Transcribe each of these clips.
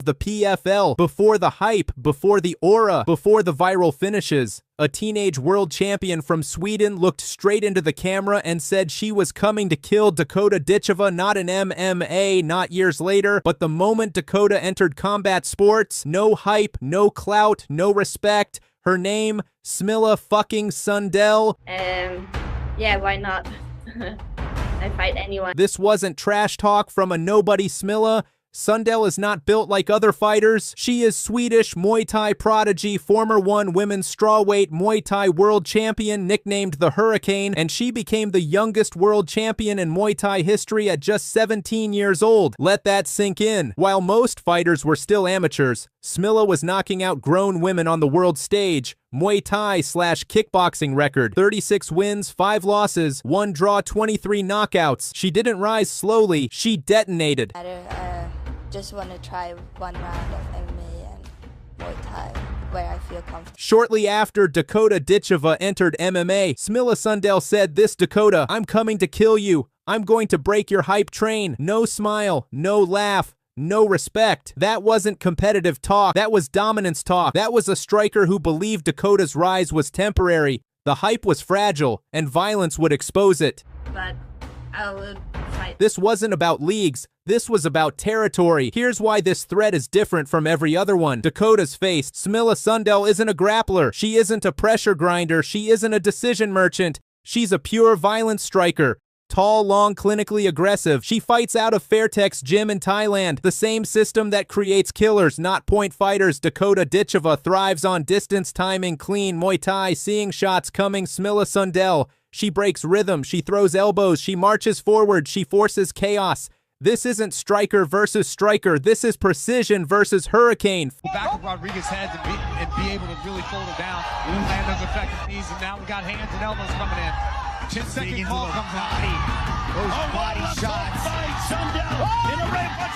the PFL, before the hype, before the aura, before the viral finishes. A teenage world champion from Sweden looked straight into the camera and said she was coming to kill Dakota Ditcheva, not in MMA, not years later, but the moment Dakota entered combat sports, no hype, no clout, no respect. Her name, Smilla fucking Sundell. Yeah, why not? I fight anyone. This wasn't trash talk from a nobody Smilla. Sundell is not built like other fighters. She is Swedish Muay Thai prodigy, former women's strawweight Muay Thai world champion, nicknamed the Hurricane, and she became the youngest world champion in Muay Thai history at just 17 years old. Let that sink in. While most fighters were still amateurs, Smilla was knocking out grown women on the world stage. Muay Thai/kickboxing record, 36 wins, 5 losses, 1 draw, 23 knockouts. She didn't rise slowly, she detonated. Just want to try one round of MMA and Muay Thai where I feel comfortable. Shortly after Dakota Ditcheva entered MMA, Smilla Sundell said, "This Dakota, I'm coming to kill you. I'm going to break your hype train. No smile, no laugh, no respect." That wasn't competitive talk. That was dominance talk. That was a striker who believed Dakota's rise was temporary. The hype was fragile, and violence would expose it. But I would fight. This wasn't about leagues. This was about territory. Here's why this threat is different from every other one. Dakota's faced. Smilla Sundell isn't a grappler. She isn't a pressure grinder. She isn't a decision merchant. She's a pure violence striker. Tall, long, clinically aggressive. She fights out of Fairtex Gym in Thailand, the same system that creates killers, not point fighters. Dakota Ditcheva thrives on distance, timing, clean, Muay Thai, seeing shots coming. Smilla Sundell. She breaks rhythm. She throws elbows. She marches forward. She forces chaos. This isn't striker versus striker. This is precision versus hurricane. Back of Rodriguez's head and be able to really fold it down. Land those effective knees, and now we got hands and elbows coming in. 10-second call comes out. Those body shots.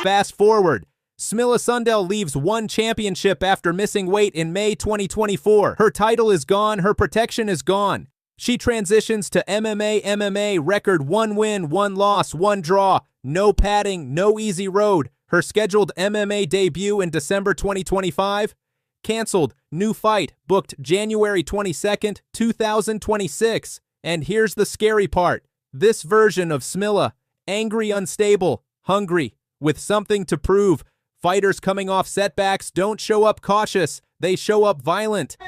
Fast forward. Smilla Sundell leaves one championship after missing weight in May 2024. Her title is gone. Her protection is gone. She transitions to MMA record 1 win, 1 loss, 1 draw. No padding, no easy road. Her scheduled MMA debut in December 2025? Canceled. New fight booked January 22nd, 2026. And here's the scary part. This version of Smilla, angry, unstable, hungry, with something to prove. Fighters coming off setbacks don't show up cautious. They show up violent.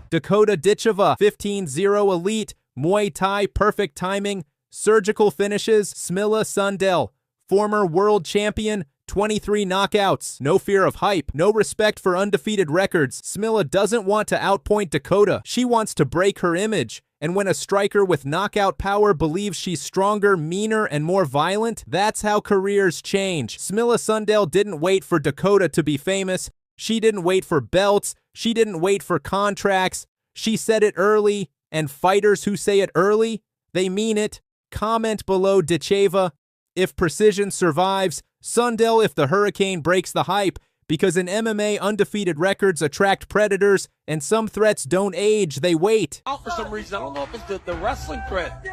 Dakota Ditcheva, 15-0 elite, Muay Thai, perfect timing, surgical finishes. Smilla Sundell, former world champion, 23 knockouts, no fear of hype, no respect for undefeated records. Smilla doesn't want to outpoint Dakota. She wants to break her image. And when a striker with knockout power believes she's stronger, meaner, and more violent, that's how careers change. Smilla Sundell didn't wait for Dakota to be famous. She didn't wait for belts. She didn't wait for contracts. She said it early, and fighters who say it early, they mean it. Comment below Ditcheva if precision survives, Sundell if the Hurricane breaks the hype, because in MMA, undefeated records attract predators, and some threats don't age, they wait. Out for some reason. I don't know if it's the wrestling threat.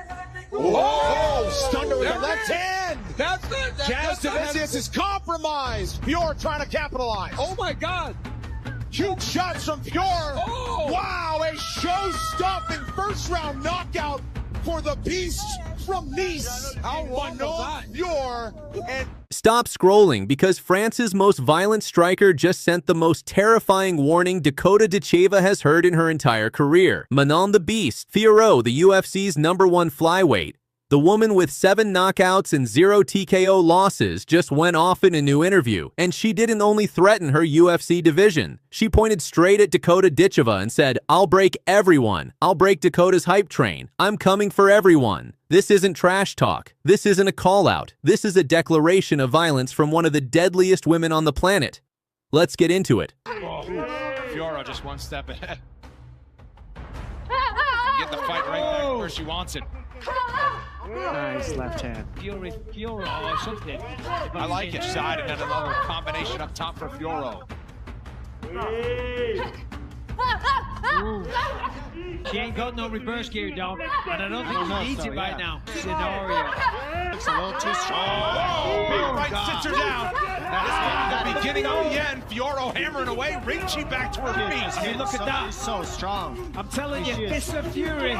Whoa! Stunned with the left hand! That's it! Jazz Davicius is compromised! Pure trying to capitalize! Oh my God! Huge shots from Pure! Oh. Wow, a show-stopping first-round knockout for the Beast from Nice! How long was that? Pure and... Stop scrolling, because France's most violent striker just sent the most terrifying warning Dakota Ditcheva has heard in her entire career. Manon the Beast, Fiorot, the UFC's #1 flyweight. The woman with 7 knockouts and 0 TKO losses just went off in a new interview, and she didn't only threaten her UFC division. She pointed straight at Dakota Ditcheva and said, "I'll break everyone. I'll break Dakota's hype train. I'm coming for everyone." This isn't trash talk. This isn't a call-out. This is a declaration of violence from one of the deadliest women on the planet. Let's get into it. Oh, Fiora just one step ahead. Get the fight right back where she wants it. Nice left hand. I like it. Side and then another combination up top for Fiora. She ain't got no reverse gear, Dom. And I don't think she needs it right now. Scenario. It's a little too strong. Big right sits her down. That is the beginning of the end. Fiorot hammering away. Ricci back to her feet. Hey, look at that. He's so strong. I'm telling you, it's a fury.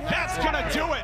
That's gonna do it.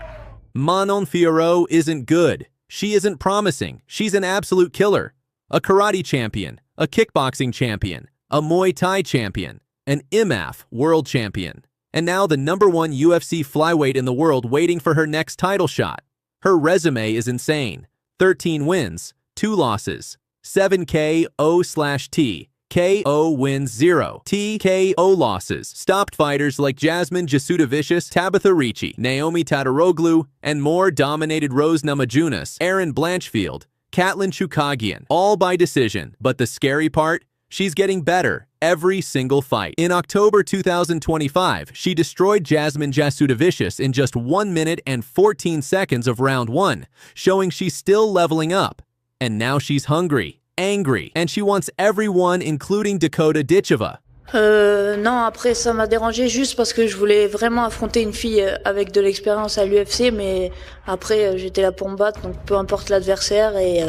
Manon Fiorot isn't good. She isn't promising. She's an absolute killer. A karate champion, a kickboxing champion, a Muay Thai champion, an IMAF world champion, and now the #1 UFC flyweight in the world waiting for her next title shot. Her resume is insane. 13 wins, 2 losses, 7 KO/T, KO wins 0, TKO losses. Stopped fighters like Jasmine Jasudavicius, Tabitha Ricci, Naomi Tataroglu, and more. Dominated Rose Namajunas, Erin Blanchfield, Katlyn Chookagian, all by decision. But the scary part? She's getting better every single fight. In October 2025, she destroyed Jasmine Jasudavicius in just 1 minute and 14 seconds of round 1, showing she's still leveling up. And now she's hungry, angry, and she wants everyone, including Dakota Ditcheva. Non, après ça m'a dérangé juste parce que je voulais vraiment affronter une fille avec de l'expérience à l'UFC, mais après j'étais là pour me battre, donc peu importe l'adversaire, et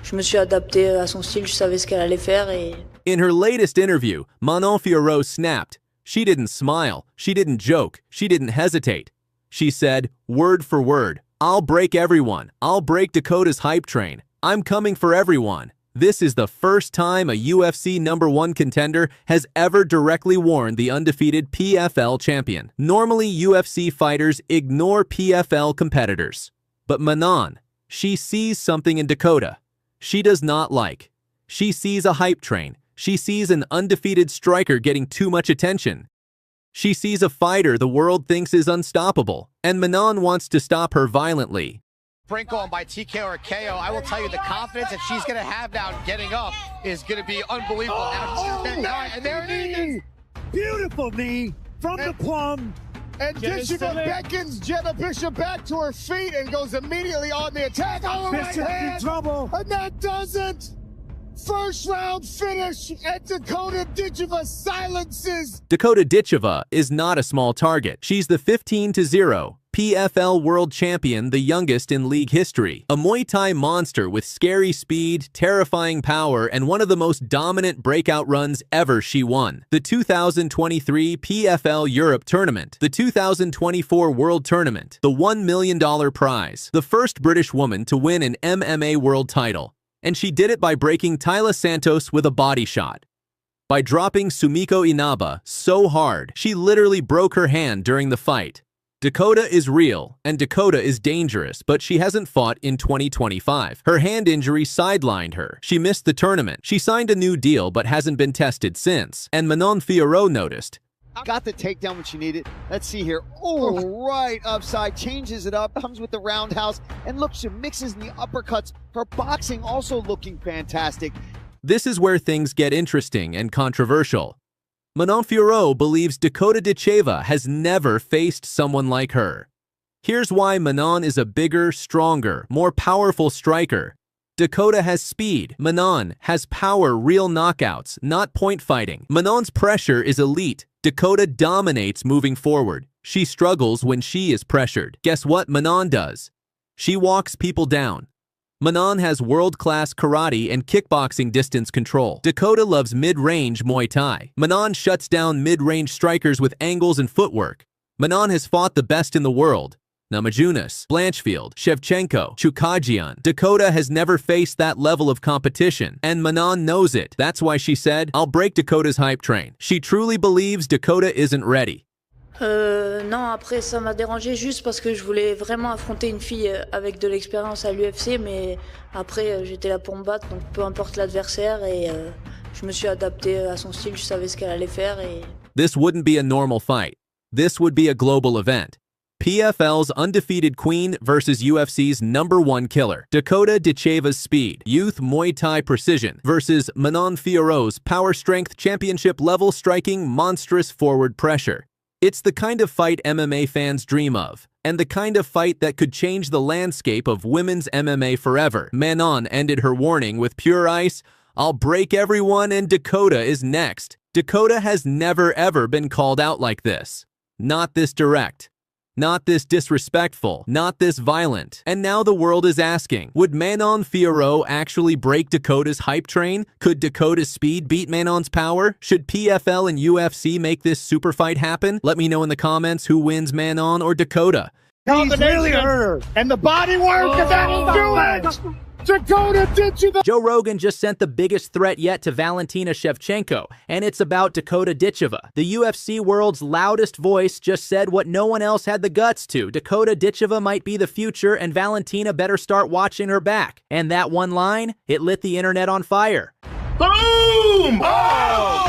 je me suis adapté à son style, je savais ce qu'elle allait faire. In her latest interview, Manon Fiorot snapped. She didn't smile, she didn't joke, she didn't hesitate. She said, word for word, "I'll break everyone. I'll break Dakota's hype train. I'm coming for everyone." This is the first time a UFC #1 contender has ever directly warned the undefeated PFL champion. Normally, UFC fighters ignore PFL competitors. But Manon, she sees something in Dakota she does not like. She sees a hype train. She sees an undefeated striker getting too much attention. She sees a fighter the world thinks is unstoppable, and Manon wants to stop her violently. Brink on by TKO or KO, I will tell you the confidence that she's going to have now getting up is going to be unbelievable. And there it is. Beautiful knee from the plum. And Ditcheva beckons Jenna Bishop back to her feet and goes immediately on the attack. Oh, Bishop in trouble. And that does it. First round finish, and Dakota Ditcheva silences. Dakota Ditcheva is not a small target. She's the 15-0 PFL World Champion, the youngest in league history. A Muay Thai monster with scary speed, terrifying power, and one of the most dominant breakout runs ever. She won the 2023 PFL Europe Tournament, the 2024 World Tournament, the $1 million prize, the first British woman to win an MMA world title. And she did it by breaking Taila Santos with a body shot. By dropping Sumiko Inaba so hard, she literally broke her hand during the fight. Dakota is real, and Dakota is dangerous, but she hasn't fought in 2025. Her hand injury sidelined her. She missed the tournament. She signed a new deal, but hasn't been tested since. And Manon Fiorot noticed. Got the takedown when she needed. Let's see here. Oh, right upside, changes it up, comes with the roundhouse, and look, she mixes in the uppercuts. Her boxing also looking fantastic. This is where things get interesting and controversial. Manon Fiorot believes Dakota Ditcheva has never faced someone like her. Here's why. Manon is a bigger, stronger, more powerful striker. Dakota has speed. Manon has power, real knockouts, not point fighting. Manon's pressure is elite. Dakota dominates moving forward. She struggles when she is pressured. Guess what Manon does? She walks people down. Manon has world-class karate and kickboxing distance control. Dakota loves mid-range Muay Thai. Manon shuts down mid-range strikers with angles and footwork. Manon has fought the best in the world. Namajunas, Blanchfield, Shevchenko, Chookagian. Dakota has never faced that level of competition, and Manon knows it. That's why she said, "I'll break Dakota's hype train." She truly believes Dakota isn't ready. Non, après ça m'a dérangé juste parce que je voulais vraiment affronter une fille avec de l'expérience à l'UFC, mais après j'étais là pour me battre, donc peu importe l'adversaire, et je me suis adapté à son style, je savais ce qu'elle allait faire. This wouldn't be a normal fight. This would be a global event. PFL's undefeated queen versus UFC's #1 killer. Dakota Ditcheva's speed, youth Muay Thai precision versus Manon Fiorot's power strength championship level striking monstrous forward pressure. It's the kind of fight MMA fans dream of, and the kind of fight that could change the landscape of women's MMA forever. Manon ended her warning with pure ice. I'll break everyone, and Dakota is next. Dakota has never ever been called out like this. Not this direct. Not this disrespectful, not this violent. And now the world is asking, would Manon Fiorot actually break Dakota's hype train? Could Dakota's speed beat Manon's power? Should PFL and UFC make this super fight happen? Let me know in the comments who wins, Manon or Dakota. He's really hurt her. And the body work, and that'll do it! Dakota Ditcheva! Joe Rogan just sent the biggest threat yet to Valentina Shevchenko, and it's about Dakota Ditcheva. The UFC world's loudest voice just said what no one else had the guts to. Dakota Ditcheva might be the future, and Valentina better start watching her back. And that one line, it lit the internet on fire. Boom! Oh!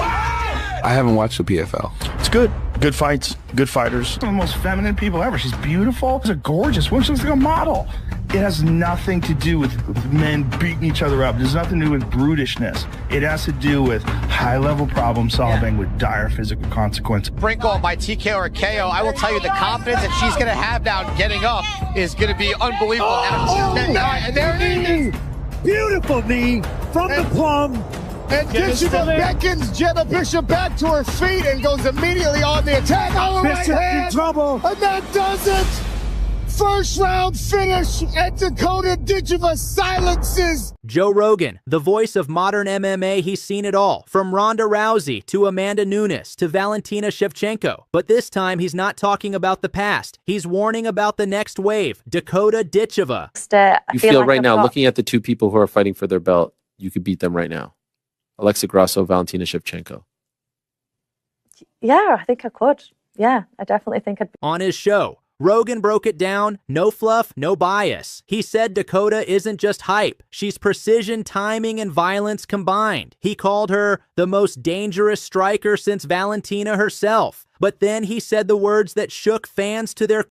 I haven't watched the PFL. It's good. Good fights, good fighters. One of the most feminine people ever. She's beautiful. She's a gorgeous woman. She looks like a model. It has nothing to do with men beating each other up. It has nothing to do with brutishness. It has to do with high-level problem solving with dire physical consequences. Sprinkle by TKO or KO. I will tell you the confidence that she's going to have now getting up is going to be unbelievable. And there it is. Beautiful knee from the plum. And Ditcheva beckons Jenna Bishop back to her feet and goes immediately on the attack. Oh, Bishop in trouble. And that does it. First round finish, and Dakota Ditcheva silences. Joe Rogan, the voice of modern MMA, he's seen it all. From Ronda Rousey to Amanda Nunes to Valentina Shevchenko. But this time, he's not talking about the past. He's warning about the next wave, Dakota Ditcheva. You feel right now, looking at the two people who are fighting for their belt, you could beat them right now. Alexa Grasso, Valentina Shevchenko. Yeah, I think I could. Yeah, I definitely think I'd. On his show, Rogan broke it down, no fluff, no bias. He said Dakota isn't just hype. She's precision, timing, and violence combined. He called her the most dangerous striker since Valentina herself. But then he said the words that shook fans to their